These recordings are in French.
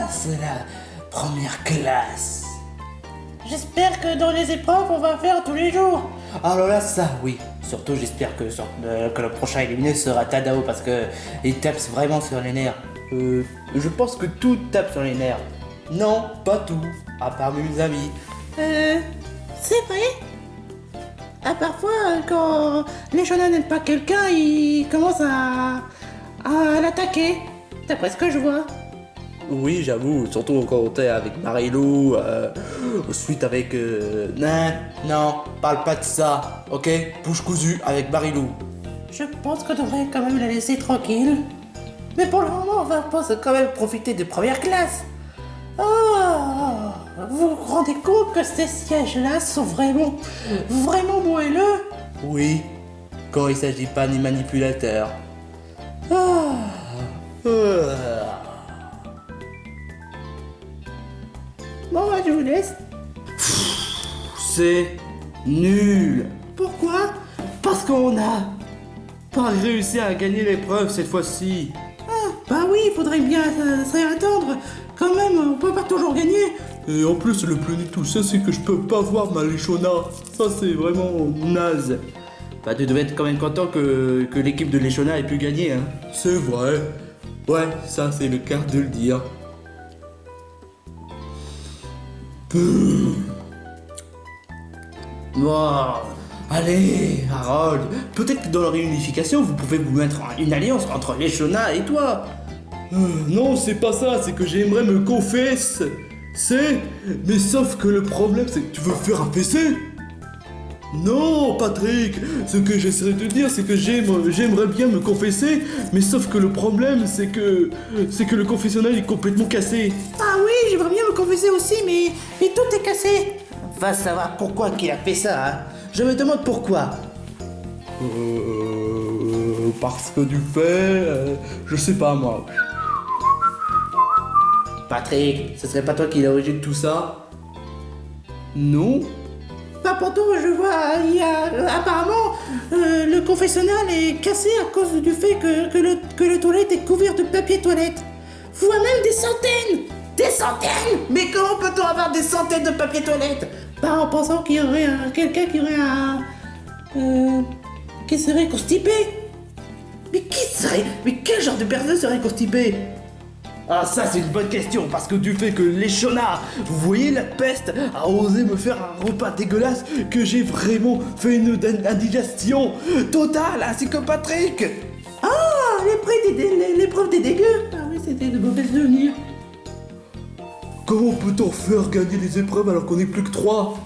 c'est la première classe. J'espère que dans les épreuves, on va faire tous les jours. Alors là, ça, oui. Surtout, j'espère que le prochain éliminé sera Tadao parce que il tape vraiment sur les nerfs. Je pense que tout tape sur les nerfs. Non, pas tout, à part mes amis. C'est vrai. Ah, parfois, quand les shonen n'aiment pas quelqu'un, ils commencent à l'attaquer. D'après ce que je vois. Oui, j'avoue, surtout quand t'es avec Marilou, ensuite avec... Non, parle pas de ça, ok? Bouche cousue avec Marilou. Je pense qu'on devrait quand même la laisser tranquille. Mais pour le moment, on va quand même profiter de première classe. Oh, vous vous rendez compte que ces sièges-là sont vraiment moelleux? Oui, quand il s'agit pas ni manipulateur. Oh. Bon, bah, je vous laisse. C'est nul. Pourquoi? Parce qu'on a pas réussi à gagner l'épreuve cette fois-ci. Ah, bah oui, il faudrait bien s'y attendre. Quand même, on peut pas toujours gagner. Et en plus, le plus nul de tout ça, c'est que je peux pas voir ma Leshona. Ça, c'est vraiment naze. Bah, tu devais être quand même content que l'équipe de Leshona ait pu gagner, hein. C'est vrai. Ouais, ça, c'est le cas de le dire. Bon, allez, Harold. Peut-être que dans la réunification, vous pouvez vous mettre une alliance entre Leshona et toi. Non, c'est pas ça, c'est que j'aimerais me confesser. Mais sauf que le problème, c'est que tu veux faire un PC. Non, Patrick, ce que j'essaierai de te dire, c'est que j'aimerais bien me confesser, mais sauf que le problème, c'est que le confessionnal est complètement cassé. Ah oui, j'aimerais bien me confesser aussi, mais tout est cassé. Va savoir pourquoi qu'il a fait ça, hein. Je me demande pourquoi. Parce que du fait, je sais pas moi. Patrick, ce serait pas toi qui est l'origine de tout ça? Non? Bah pourtant, je vois, il y a apparemment le confessionnal est cassé à cause du fait que le toilette est couvert de papier toilette. Voire même des centaines. Des centaines. Mais comment peut-on avoir des centaines de papiers toilettes? Bah en pensant qu'il y aurait quelqu'un qui aurait qui serait constipé. Mais quel genre de personne serait constipée? Ah, ça c'est une bonne question, parce que du fait que Leshona, vous voyez, la peste a osé me faire un repas dégueulasse, que j'ai vraiment fait une indigestion totale, ainsi que Patrick. Ah, l'épreuve des dégueux. Ah oui, c'était de mauvais souvenirs. Comment peut-on faire gagner les épreuves alors qu'on est plus que 3?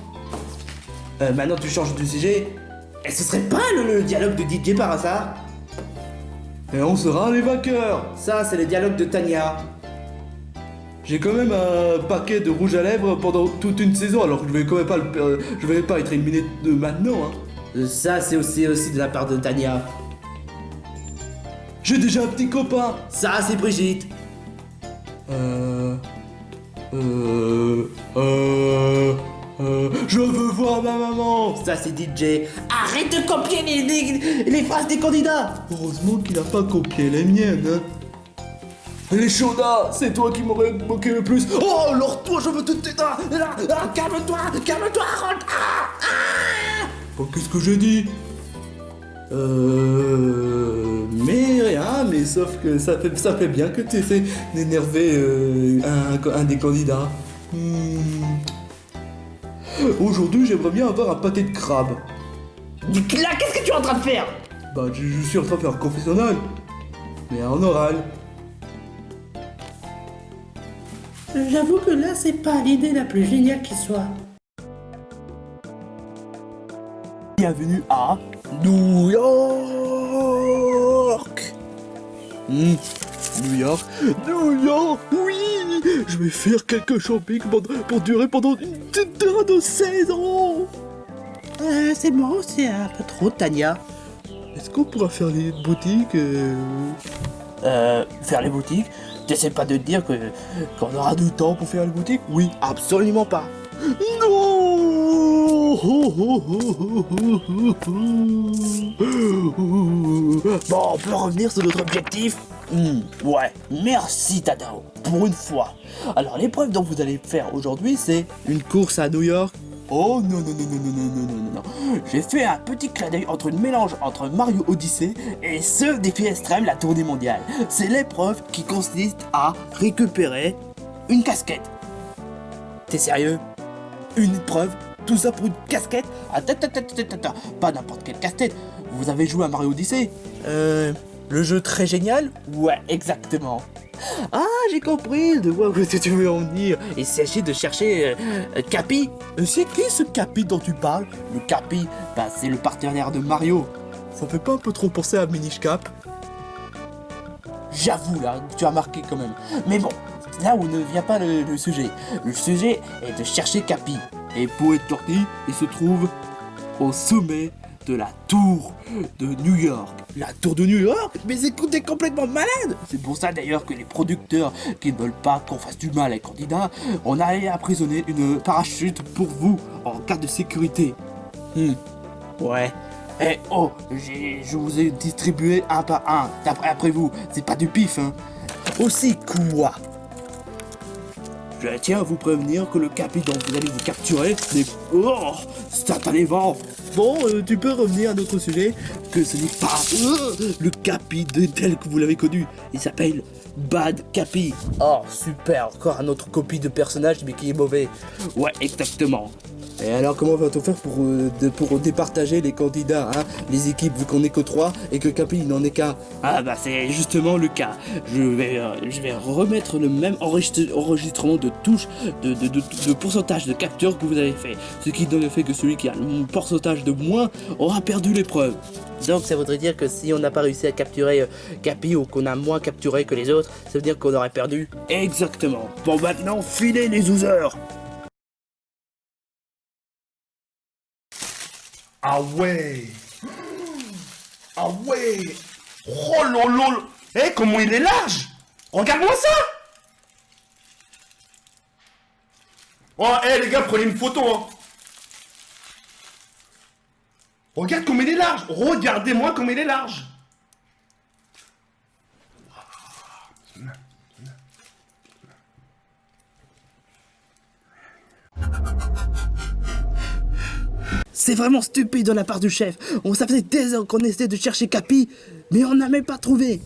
Maintenant tu changes de sujet. Et ce serait pas le dialogue de DJ par hasard? Et on sera les vainqueurs. Ça c'est le dialogue de Tania. J'ai quand même un paquet de rouge à lèvres pendant toute une saison, alors que je vais quand même pas je vais pas être éliminé de maintenant, hein. Ça c'est aussi de la part de Tania. J'ai déjà un petit copain. Ça c'est Brigitte. Je veux voir ma maman. Ça c'est DJ. Arrête de copier les phrases des candidats. Heureusement qu'il a pas copié les miennes, hein. Leshona, c'est toi qui m'aurais moqué le plus. Oh, alors toi, je veux te... calme-toi, Harold. Bon, qu'est-ce que j'ai dit? Mais rien, mais sauf que ça fait bien que tu essaies d'énerver un des candidats. Aujourd'hui, j'aimerais bien avoir un pâté de crabe. Là, qu'est-ce que tu es en train de faire? Bah, je suis en train de faire un confessionnal. Mais en oral. J'avoue que là, c'est pas l'idée la plus géniale qui soit. Bienvenue à New York. New York, oui. Je vais faire quelques shopping pour durer pendant une terrain de 16 ans. C'est bon, c'est un peu trop, Tania. Est-ce qu'on pourra faire les boutiques Faire les boutiques? T'essaies pas de te dire qu'on aura du temps pour faire les boutiques? Oui, absolument pas. Non. Bon, on peut revenir sur notre objectif. Ouais, merci Tadao, pour une fois. Alors l'épreuve dont vous allez faire aujourd'hui, c'est une course à New York. Oh non non non non non non non non non. J'ai fait un petit clin d'œil entre le mélange entre Mario Odyssey et ce défi extrême, la tournée mondiale. C'est l'épreuve qui consiste à récupérer une casquette. T'es sérieux? Une épreuve? Tout ça pour une casquette? Attends, pas n'importe quelle casquette. Vous avez joué à Mario Odyssey? Le jeu très génial? Ouais, exactement. Ah, j'ai compris de voir où tu veux en venir. Il s'agit de chercher Cappy. C'est qui ce Cappy dont tu parles? Le Cappy, bah c'est le partenaire de Mario. Ça fait pas un peu trop penser à Minish Cap? J'avoue là, tu as marqué quand même. Mais bon, là où ne vient pas le sujet. Le sujet est de chercher Cappy. Et pour être tortille, il se trouve au sommet de la tour de New York. La tour de New York? Mais t'es complètement malade! C'est pour ça d'ailleurs que les producteurs qui ne veulent pas qu'on fasse du mal à les candidats, on a emprisonné une parachute pour vous en cas de sécurité. Ouais. Eh oh, je vous ai distribué un par un, après vous, c'est pas du pif hein. Aussi quoi? Je tiens à vous prévenir que le Cappy dont vous allez vous capturer n'est... Oh, satanément. Bon, tu peux revenir à notre sujet, que ce n'est pas le Cappy tel que vous l'avez connu. Il s'appelle Bad Cappy. Oh, super, encore un autre copie de personnage, mais qui est mauvais. Ouais, exactement. Et alors comment va-t-on faire pour départager les candidats, hein, les équipes, vu qu'on n'est que 3 et que Cappy il n'en est qu'un? Ah bah c'est justement le cas. Je vais remettre le même enregistrement de touche, de pourcentage de capture que vous avez fait. Ce qui donne le fait que celui qui a le pourcentage de moins aura perdu l'épreuve. Donc ça voudrait dire que si on n'a pas réussi à capturer Cappy ou qu'on a moins capturé que les autres, ça veut dire qu'on aurait perdu? Exactement. Bon maintenant, filez les losers. Ah ouais. Ah ouais. Oh lolo. Eh, comment il est large. Regarde-moi ça. Oh, les gars, prenez une photo, hein. Regarde comme il est large. Regardez-moi comme il est large. C'est vraiment stupide de la part du chef. Ça faisait des heures qu'on essayait de chercher Cappy, mais on n'a même pas trouvé.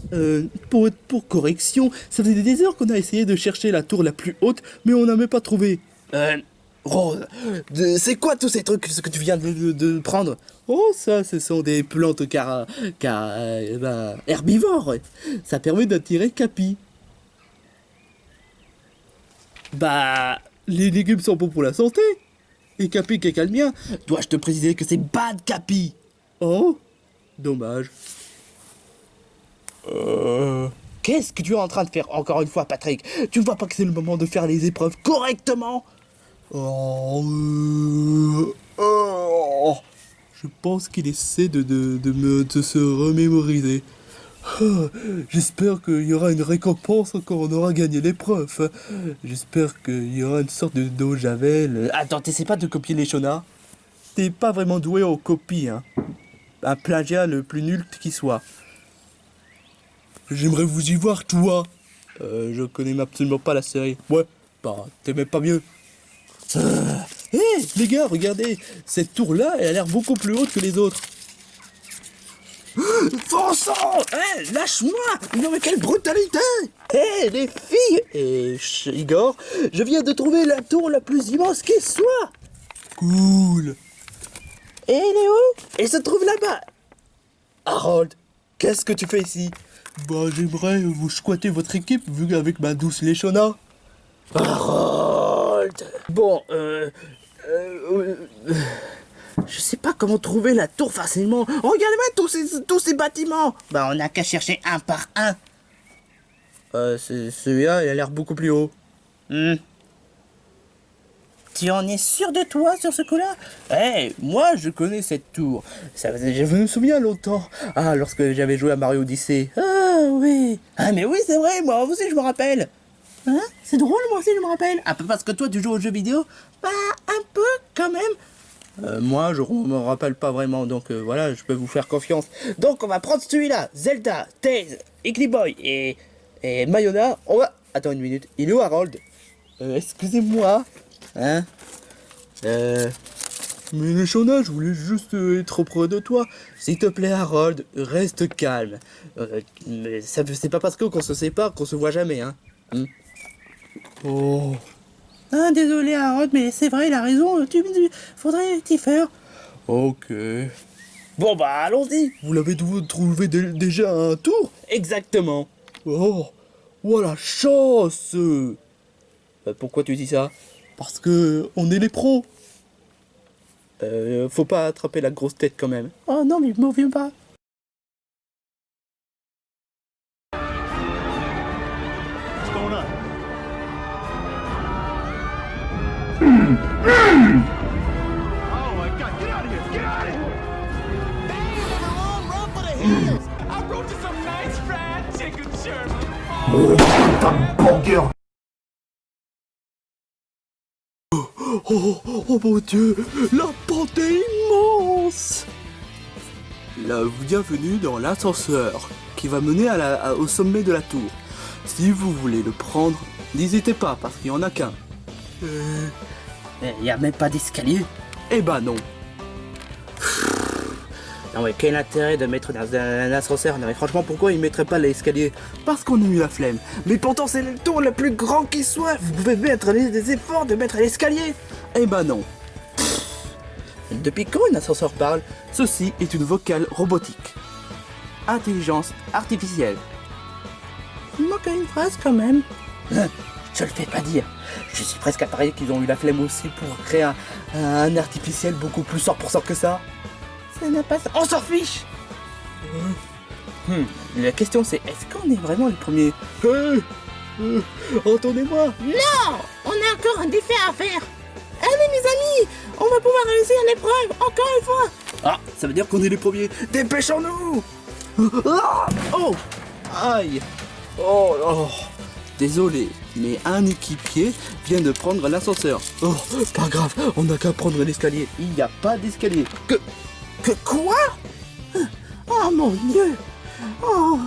Pour correction, ça faisait des heures qu'on a essayé de chercher la tour la plus haute, mais on n'a même pas trouvé. Rose, c'est quoi tous ces trucs ce que tu viens de prendre? Oh, ça, ce sont des plantes herbivores. Ça permet d'attirer Cappy. Bah, les légumes sont bons pour la santé. Et Cappy qui est le mien. Dois-je te préciser que c'est Bad Cappy? Oh, dommage. Qu'est-ce que tu es en train de faire encore une fois, Patrick? Tu vois pas que c'est le moment de faire les épreuves correctement? Je pense qu'il essaie de se remémoriser. J'espère qu'il y aura une récompense quand on aura gagné l'épreuve. J'espère qu'il y aura une sorte d'eau javel. Attends, t'essaies pas de copier les Shona? T'es pas vraiment doué en copie, hein. Un plagiat le plus nul qui soit. J'aimerais vous y voir, toi. Je connais absolument pas la série. Ouais, bah, t'aimais pas mieux. Hé, les gars, regardez. Cette tour-là, elle a l'air beaucoup plus haute que les autres. Vincent! Hé, lâche-moi! Non mais quelle brutalité! Hé, les filles! Et Igor, je viens de trouver la tour la plus immense qui soit! Cool! Et elle est où? Elle se trouve là-bas! Harold, qu'est-ce que tu fais ici? Bah, j'aimerais vous squatter votre équipe, vu avec ma douce Leshona. Harold! Bon, je sais pas comment trouver la tour facilement. Regardez-moi tous ces bâtiments. Bah, on n'a qu'à chercher un par un. Celui-là, il a l'air beaucoup plus haut. Tu en es sûr de toi sur ce coup-là? Moi, je connais cette tour. Je me souviens longtemps. Ah, lorsque j'avais joué à Mario Odyssey. Ah, oui. Ah, mais oui, c'est vrai, moi aussi, je me rappelle. Hein? C'est drôle, moi aussi, je me rappelle. Un peu parce que toi, tu joues aux jeux vidéo? Bah, un peu, quand même. Moi, je me rappelle pas vraiment, donc voilà, je peux vous faire confiance. Donc, on va prendre celui-là, Zelda, Tails Boy et Mayona, on va... Attends une minute, il est où Harold? Excusez-moi. Hein? Mais le Shona, je voulais juste être auprès de toi. S'il te plaît, Harold, reste calme. Mais ça, c'est pas parce qu'on se sépare qu'on se voit jamais, hein. Oh. Ah, désolé Harold, mais c'est vrai, il a raison, faudrait t'y faire. Ok. Bon bah, allons-y. Vous l'avez trouvé déjà un tour? Exactement. Oh, la chance. Pourquoi tu dis ça? Parce que on est les pros. Faut pas attraper la grosse tête quand même. Oh non, mais m'en viens pas. What's going on? Oh my God! Get out of here! Get out of here! I wrote you some nice fried chicken Sherman. Burger! Oh mon Dieu, la pente est immense. Bienvenue dans l'ascenseur qui va mener au sommet de la tour. Si vous voulez le prendre, n'hésitez pas parce qu'il n'y en a qu'un. Il y a même pas d'escalier. Eh ben non. Non mais quel intérêt de mettre dans un ascenseur? Non mais franchement, pourquoi ils mettraient pas l'escalier? Parce qu'on a eu la flemme. Mais pourtant c'est le tour le plus grand qui soit. Vous pouvez mettre des efforts de mettre l'escalier. Eh ben non. Depuis quand un ascenseur parle? Ceci est une vocale robotique. Intelligence artificielle. Il manque une phrase quand même. Je le fais pas dire. Je suis presque à parier qu'ils ont eu la flemme aussi pour créer un artificiel beaucoup plus 100% que ça. Ça n'a pas... On s'en fiche. La question c'est, est-ce qu'on est vraiment les premiers? Entendez-moi. Non, on a encore un défi à faire. Allez mes amis, on va pouvoir réussir l'épreuve encore une fois. Ah, ça veut dire qu'on est les premiers. Dépêchons-nous. Oh, aïe. Oh. Désolé, mais un équipier vient de prendre l'ascenseur. Oh, pas grave, on n'a qu'à prendre l'escalier. Il n'y a pas d'escalier. Que quoi? Oh mon Dieu. Oh,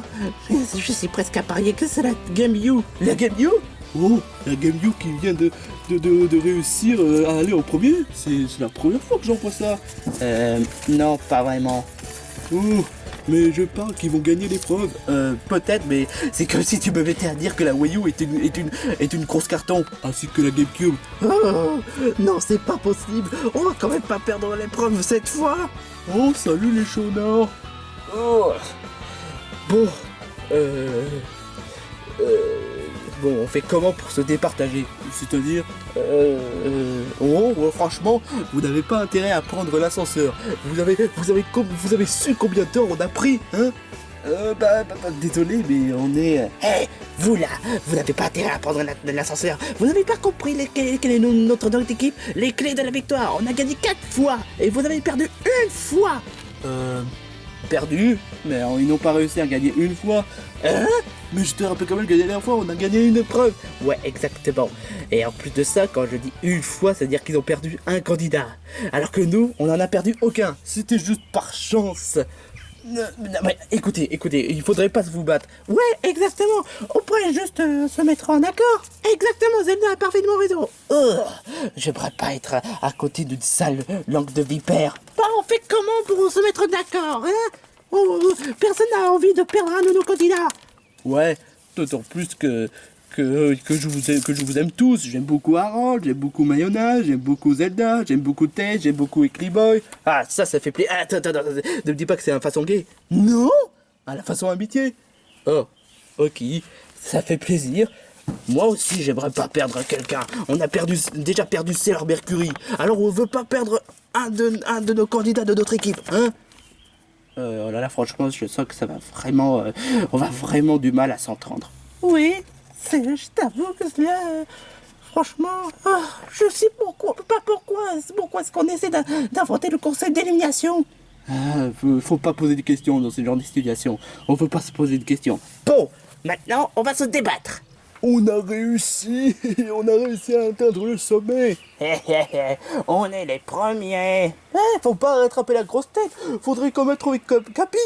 je suis presque à parier que c'est la Game U. La Game U? Oh, la Game U qui vient de réussir à aller en premier. C'est la première fois que j'en vois ça. Non, pas vraiment. Oh, mais je parle qu'ils vont gagner l'épreuve. Peut-être, mais c'est comme si tu me mettais à dire que la Wii U est une grosse carton. Ainsi que la GameCube. Oh, non, c'est pas possible. On va quand même pas perdre l'épreuve cette fois. Oh, salut les Shona. Oh. Bon, Bon, on fait comment pour se départager? c'est-à-dire, franchement, vous n'avez pas intérêt à prendre l'ascenseur. Vous avez su combien de temps on a pris, hein? Désolé, mais on est... Hé, vous là, vous n'avez pas intérêt à prendre l'ascenseur. Vous n'avez pas compris quelle est notre équipe? Les clés de la victoire. On a gagné 4 fois et vous avez perdu une fois. Perdu, mais ils n'ont pas réussi à gagner une fois. Hein? Mais je te rappelle quand même que la dernière fois, on a gagné une épreuve. Ouais, exactement. Et en plus de ça, quand je dis une fois, ça veut dire qu'ils ont perdu un candidat. Alors que nous, on n'en a perdu aucun. C'était juste par chance. Non, mais écoutez, il faudrait pas se vous battre. Ouais, exactement. On pourrait juste se mettre en accord. Exactement, Zelda a parfaitement raison. J'aimerais pas être à côté d'une sale langue de vipère. Bah, on fait comment pour se mettre d'accord, hein? Personne n'a envie de perdre un de nos candidats. Ouais, d'autant plus que je vous aime tous. J'aime beaucoup Harold, j'aime beaucoup Mayona, j'aime beaucoup Zelda, j'aime beaucoup Tej, j'aime beaucoup Boy. Ah, ça fait plaisir. Attends, ne me dis pas que c'est la façon gay. Non? À la façon amitié. Oh, ok, ça fait plaisir. Moi aussi, j'aimerais pas perdre quelqu'un. On a déjà perdu Sailor Mercury. Alors on veut pas perdre un de nos candidats de notre équipe, hein? Oh là là, franchement, je sens que ça va vraiment... on va vraiment du mal à s'entendre. Oui, je t'avoue que cela... franchement, je sais pourquoi. Pourquoi est-ce qu'on essaie d'inventer le concept d'élimination? Faut pas poser de questions dans ce genre de situation. On veut pas se poser de questions. Bon, maintenant, on va se débattre. On a réussi à atteindre le sommet. On est les premiers. Faut pas rattraper la grosse tête. Faudrait qu'on mette avec Capi.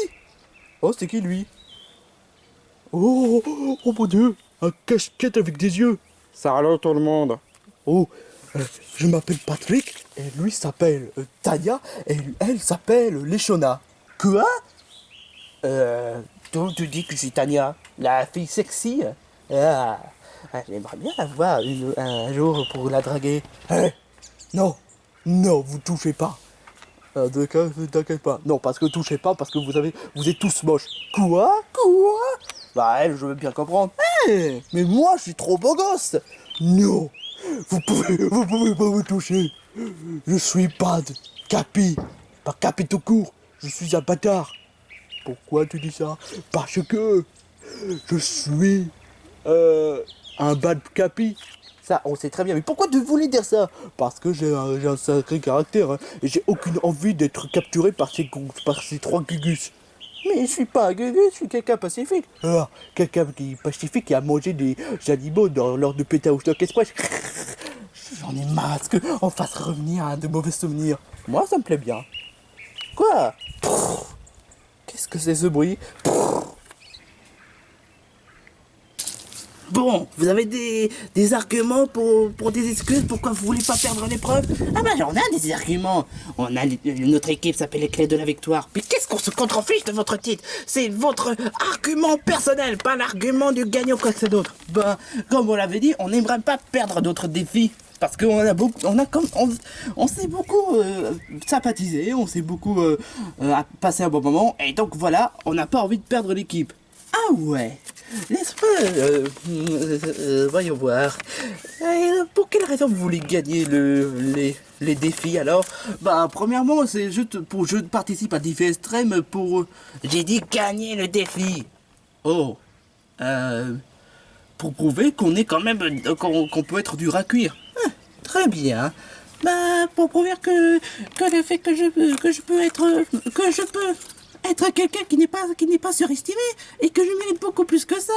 Oh, c'est qui lui? Oh, oh mon Dieu, un cache-tête avec des yeux. Salut tout le monde. Oh, je m'appelle Patrick, et lui s'appelle Tania, et elle s'appelle Leshona. Quoi? Tu dis que je suis Tania, la fille sexy? Ah, j'aimerais bien avoir un jour pour la draguer. Non, non, vous touchez pas. T'inquiète pas. Non, parce que touchez pas, parce que vous êtes tous moches. Quoi? Bah elle, je veux bien comprendre. Mais moi, je suis trop beau gosse. Non, vous pouvez pas me toucher. Je suis pas Capi, pas Capi tout court. Je suis un bâtard. Pourquoi tu dis ça? Parce que je suis un bad Capi. Ça, on sait très bien. Mais pourquoi tu voulais dire ça? Parce que j'ai un sacré caractère, hein, et j'ai aucune envie d'être capturé par ces trois gugus. Mais je suis pas un gugus, je suis quelqu'un pacifique. Ah, quelqu'un qui est pacifique et a mangé des animaux lors de Pétaouche Stock Express. J'en ai marre qu'on fasse revenir à de mauvais souvenirs. Moi, ça me plaît bien. Quoi? Qu'est-ce que c'est ce bruit? Bon, vous avez des arguments pour des excuses? Pourquoi vous voulez pas perdre l'épreuve? Ah bah on a des arguments. Notre équipe s'appelle les Clés de la Victoire. Mais qu'est-ce qu'on se contrefiche de votre titre? C'est votre argument personnel, pas l'argument du gagnant quoi que c'est d'autre. Ben, comme on l'avait dit, on n'aimerait pas perdre d'autres défis. Parce qu'on on s'est beaucoup sympathisé, on s'est beaucoup passé un bon moment. Et donc voilà, on n'a pas envie de perdre l'équipe. Ah ouais. Laisse-moi... voyons voir. Pour quelle raison vous voulez gagner les défis alors? Bah premièrement c'est juste pour je participe à défis extrêmes pour... J'ai dit gagner le défi. Oh. Pour prouver qu'on est quand même... qu'on peut être dur à cuire. Très bien. Bah pour prouver que le fait que je peux être quelqu'un qui n'est pas surestimé et que je mérite beaucoup plus que ça.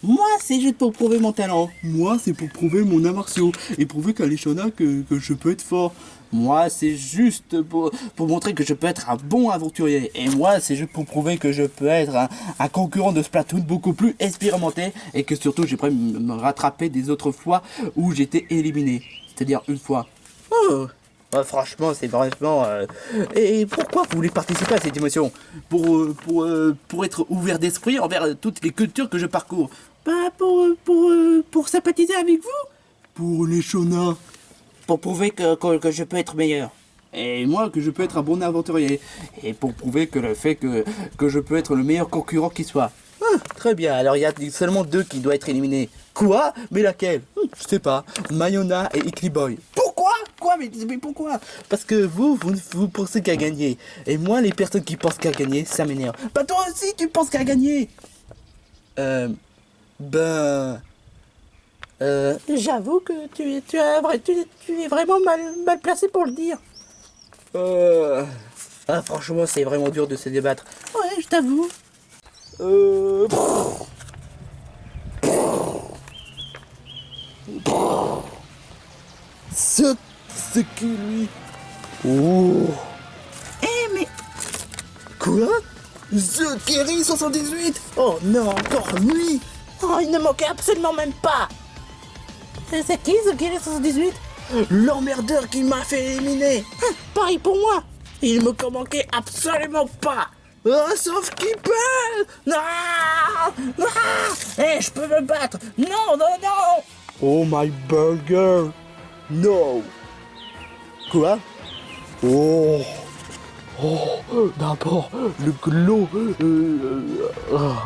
Moi, c'est juste pour prouver mon talent. Moi, c'est pour prouver mon art martiaux et prouver qu'à Leshona que je peux être fort. Moi, c'est juste pour montrer que je peux être un bon aventurier. Et moi, c'est juste pour prouver que je peux être un concurrent de Splatoon beaucoup plus expérimenté et que surtout, j'ai prêt me rattraper des autres fois où j'étais éliminé. C'est-à-dire une fois. Oh. Franchement, c'est vraiment... Et pourquoi vous voulez participer à cette émotion? Pour être ouvert d'esprit envers toutes les cultures que je parcours. Pas pour sympathiser avec vous. Pour Leshona. Pour prouver que je peux être meilleur. Et moi, que je peux être un bon aventurier. Et pour prouver que le fait que je peux être le meilleur concurrent qui soit. Très bien, alors il y a seulement 2 qui doivent être éliminés. Quoi? Mais laquelle? Je sais pas. Mayona et Ickly Boy. Pourquoi? Quoi? Mais pourquoi? Parce que vous pensez qu'à gagner. Et moi, les personnes qui pensent qu'à gagner, ça m'énerve. Bah toi aussi, tu penses qu'à gagner. J'avoue que tu es vraiment mal placé pour le dire. Ah, franchement, c'est vraiment dur de se débattre. Ouais, je t'avoue. C'est qui lui? Oh. Mais... Quoi? The Kerry 78? Oh non, encore lui? Oh, il ne manquait absolument même pas. C'est qui The Kerry 78? L'emmerdeur qui m'a fait éliminer. Pareil pour moi. Il me manquait absolument pas. Sauf qu'il peut. Non. Je peux me battre. Non. Oh my burger. No. Quoi? Oh, d'abord, le glow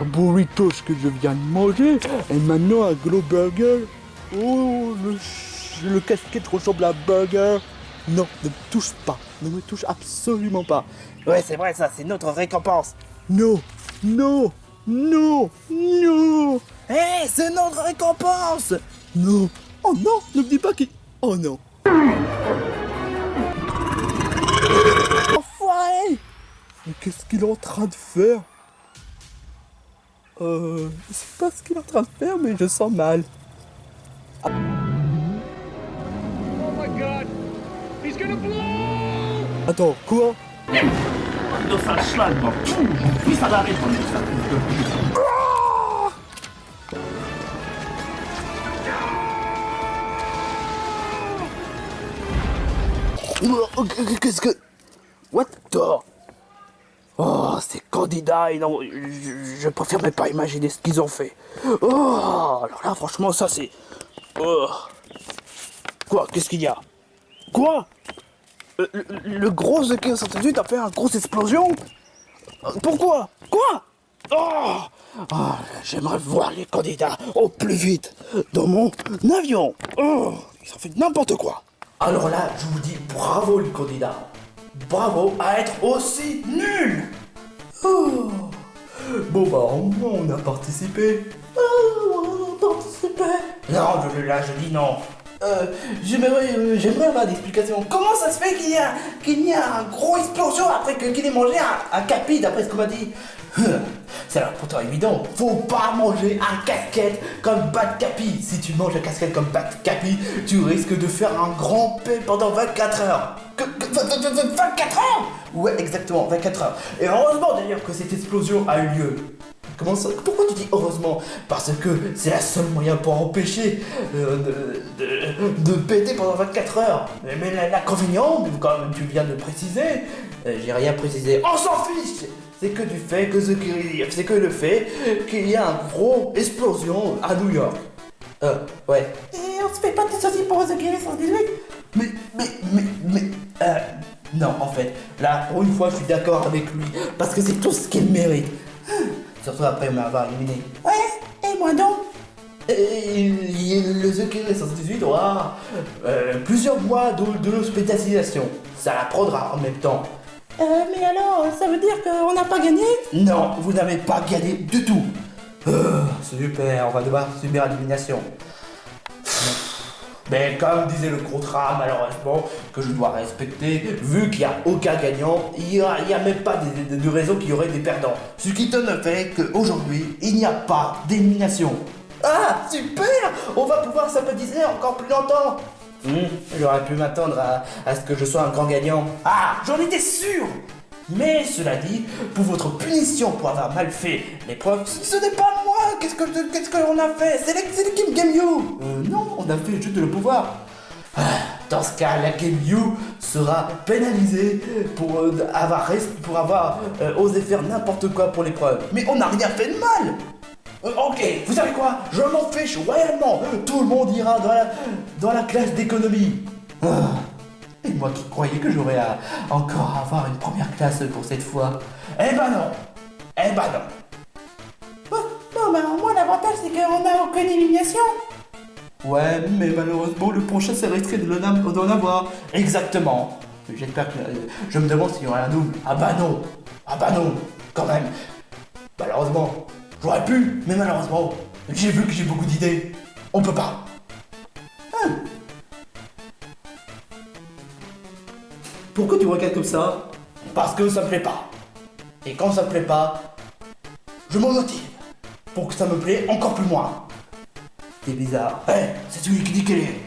burritos que je viens de manger, et maintenant un glow burger. Oh, le casquette ressemble à un burger. Non, ne me touche pas, ne me touche absolument pas. Ouais, c'est vrai ça, c'est notre récompense. Non. C'est notre récompense. Non. Oh non, ne me dis pas qu'il... Oh non. Enfoiré! Mais qu'est-ce qu'il est en train de faire? Je sais pas ce qu'il est en train de faire, mais je sens mal. Oh my god! He's gonna blow! Attends, quoi? Qu'est-ce que... What the... Oh, ces candidats, je préfère même pas imaginer ce qu'ils ont fait. Oh, alors là, franchement, ça c'est... Oh. Quoi? Qu'est-ce qu'il y a? Quoi? Le gros Zucker 118 a fait une grosse explosion? Pourquoi? Quoi? Oh, oh, j'aimerais voir les candidats au plus vite dans mon avion. Oh, ils ont fait n'importe quoi. Alors là, je vous dis bravo les candidats. Bravo à être aussi nuls. Oh. Bon bah on a participé. Oh, on a participé. Non, je dis non. J'aimerais avoir des explications. Comment ça se fait qu'il y a un gros explosion après qu'il ait mangé un capi, d'après ce qu'on m'a dit? C'est alors pourtant évident. Faut pas manger un casquette comme Bad Capi. Si tu manges un casquette comme Bad Capi, tu risques de faire un grand P pendant 24 heures. 24 heures? Ouais, exactement, 24 heures. Et heureusement d'ailleurs que cette explosion a eu lieu. Comment ça? Pourquoi tu dis heureusement? Parce que c'est la seule moyen pour empêcher de péter pendant 24 heures. Mais l'inconvénient, comme tu viens de préciser, j'ai rien précisé, on s'en fiche. C'est que du fait que c'est que le fait qu'il y a une grosse explosion à New York. Ouais. Et on se fait pas de soucis pour The Guerrier 118? Non, en fait, là, pour une fois, je suis d'accord avec lui, parce que c'est tout ce qu'il mérite. Surtout après m'avoir éliminé. Ouais, et moi donc? Et le The Guerrier 118 aura plusieurs mois d'hospitalisation. Ça la prendra en même temps. Mais alors, ça veut dire qu'on n'a pas gagné? Non, vous n'avez pas gagné du tout. Super, on va devoir subir l'élimination. Mais comme disait le contrat, malheureusement, que je dois respecter, vu qu'il n'y a aucun gagnant, il n'y a même pas de raison qu'il y aurait des perdants. Ce qui donne le fait qu'aujourd'hui, il n'y a pas d'élimination. Ah, super! On va pouvoir sympathiser encore plus longtemps. J'aurais pu m'attendre à ce que je sois un grand gagnant. Ah, j'en étais sûr! Mais cela dit, pour votre punition pour avoir mal fait l'épreuve, ce n'est pas moi! Qu'est-ce qu'on a fait? C'est l'équipe Game You! Non, on a fait juste le pouvoir. Dans ce cas, la Game You sera pénalisée pour avoir osé faire n'importe quoi pour l'épreuve. Mais on n'a rien fait de mal! Ok, vous savez quoi? Je m'en fiche royalement. Tout le monde ira dans la classe d'économie. Et moi qui croyais que j'aurais encore avoir une première classe pour cette fois. Eh ben non. Bon, bah, au moins, l'avantage, c'est qu'on n'a aucune élimination. Ouais, mais malheureusement, le prochain, ça risquerait d'en avoir. Exactement. J'espère que... je me demande s'il y aura un double. Ah bah non, quand même. Malheureusement. J'aurais pu, mais malheureusement, j'ai vu que j'ai beaucoup d'idées. On peut pas. Pourquoi tu me regardes comme ça? Parce que ça me plaît pas. Et quand ça me plaît pas, je m'en motive. Pour que ça me plaît encore plus moins. C'est bizarre. C'est celui qui dit qu'elle est.